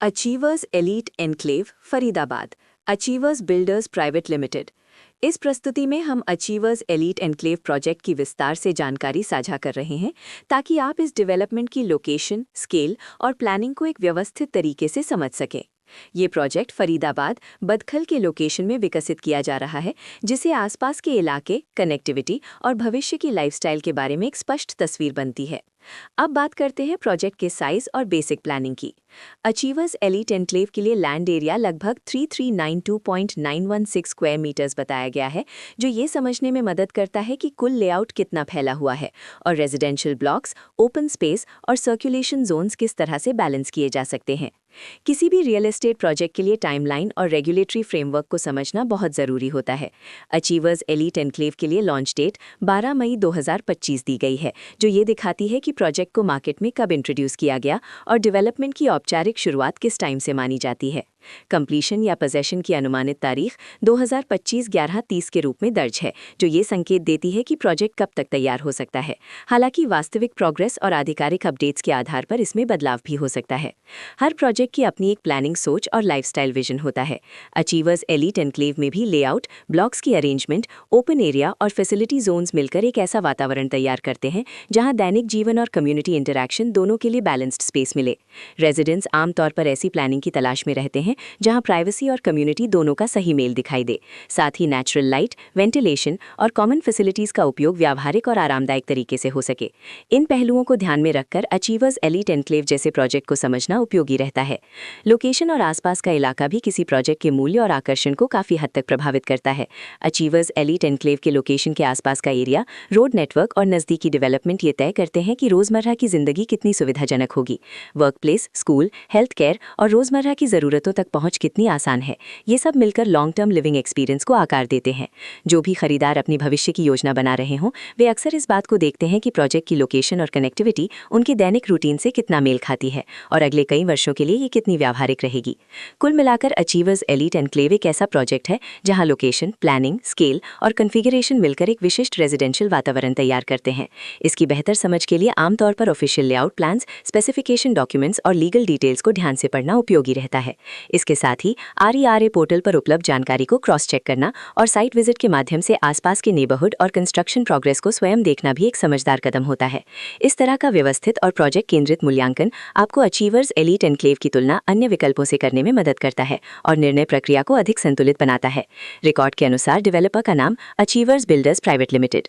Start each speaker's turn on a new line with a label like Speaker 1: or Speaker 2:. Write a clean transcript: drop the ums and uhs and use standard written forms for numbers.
Speaker 1: Achievers elite enclave Faridabad, achievers builders private limited. इस प्रस्तुति में हम अचीवर्स एलीट एनक्लेव प्रोजेक्ट की विस्तार से जानकारी साझा कर रहे हैं ताकि आप इस डेवलपमेंट की लोकेशन, स्केल और प्लानिंग को एक व्यवस्थित तरीके से समझ सकें। ये प्रोजेक्ट फरीदाबाद, बदखल के लोकेशन में विकसित किया जा रहा है, जिसे आसपास के इलाके, कनेक्टिविटी और भविष्य की लाइफस्टाइल के बारे में एक स्पष्ट तस्वीर बनती है। अब बात करते हैं प्रोजेक्ट के साइज और बेसिक प्लानिंग की। अचीवर्स एलीट एनक्लेव के लिए लैंड एरिया लगभग 3392.916 स्क्वायर मीटर्स बताया गया है, जो ये समझने में मदद करता है कि कुल लेआउट कितना फैला हुआ है और रेजिडेंशियल ब्लॉक्स, ओपन स्पेस और सर्कुलेशन जोन्स किस तरह से बैलेंस किए जा सकते हैं। किसी भी रियल एस्टेट प्रोजेक्ट के लिए टाइमलाइन और रेगुलेटरी फ्रेमवर्क को समझना बहुत ज़रूरी होता है। अचीवर्स एलीट एनक्लेव के लिए लॉन्च डेट 12 मई 2025 दी गई है, जो ये दिखाती है कि प्रोजेक्ट को मार्केट में कब इंट्रोड्यूस किया गया और डेवलपमेंट की औपचारिक शुरुआत किस टाइम से मानी जाती है। कंप्लीशन या पोजेशन की अनुमानित तारीख 2025-11-30 के रूप में दर्ज है, जो ये संकेत देती है कि प्रोजेक्ट कब तक तैयार हो सकता है। हालांकि वास्तविक प्रोग्रेस और आधिकारिक अपडेट्स के आधार पर इसमें बदलाव भी हो सकता है। हर प्रोजेक्ट की अपनी एक प्लानिंग सोच और लाइफस्टाइल विजन होता है। अचीवर्स एलीट एनक्लेव में भी लेआउट, ब्लॉक्स की अरेंजमेंट, ओपन एरिया और फैसिलिटी जोन्स मिलकर एक ऐसा वातावरण तैयार करते हैं जहां दैनिक जीवन और कम्युनिटी इंटरैक्शन दोनों के लिए बैलेंस्ड स्पेस मिले। रेजिडेंट्स आमतौर पर ऐसी प्लानिंग की तलाश में रहते हैं जहां प्राइवेसी और कम्युनिटी दोनों का सही मेल दिखाई दे। साथ ही नेचुरल लाइट, वेंटिलेशन और कॉमन फैसिलिटीज का उपयोग व्यावहारिक और आरामदायक तरीके से हो सके। इन पहलुओं को ध्यान में रखकर अचीवर्स एलीट एनक्लेव जैसे प्रोजेक्ट को समझना उपयोगी रहता है। लोकेशन और आसपास का इलाका भी किसी प्रोजेक्ट के मूल्य और आकर्षण को काफी हद तक प्रभावित करता है। अचीवर्स एलीट एनक्लेव के लोकेशन के आसपास का एरिया, रोड नेटवर्क और नजदीकी डेवलपमेंट ये तय करते हैं कि रोजमर्रा की जिंदगी कितनी सुविधाजनक होगी। Work place, school, health care और रोजमर्रा की जरूरतों तक पहुंच कितनी आसान है, ये सब मिलकर लॉन्ग टर्म लिविंग एक्सपीरियंस को आकार देते हैं। जो भी खरीदार अपनी भविष्य की योजना बना रहे हों, वे अक्सर इस बात को देखते हैं कि प्रोजेक्ट की लोकेशन और कनेक्टिविटी उनके दैनिक रूटीन से कितना मेल खाती है और अगले कई वर्षों के लिए ये कितनी व्यावहारिक रहेगी। कुल मिलाकर अचीवर्स एलीट एनक्लेव एक ऐसा प्रोजेक्ट है जहां लोकेशन, प्लानिंग, स्केल और कॉन्फ़िगरेशन मिलकर एक विशिष्ट रेजिडेंशियल वातावरण तैयार करते हैं। इसकी बेहतर समझ के लिए आमतौर पर official layout plans, specification documents और लीगल डिटेल्स को ध्यान से पढ़ना उपयोगी रहता है। इसके साथ ही RERA पोर्टल पर उपलब्ध जानकारी को क्रॉस चेक करना और साइट विजिट के माध्यम से आसपास के नेबरहुड और कंस्ट्रक्शन प्रोग्रेस को स्वयं देखना भी एक समझदार कदम होता है। इस तरह का व्यवस्थित और प्रोजेक्ट केंद्रित मूल्यांकन आपको अचीवर्स एलीट एनक्लेव की तुलना अन्य विकल्पों से करने में मदद करता है और निर्णय प्रक्रिया को अधिक संतुलित बनाता है। रिकॉर्ड के अनुसार डेवलपर का नाम अचीवर्स बिल्डर्स प्राइवेट लिमिटेड।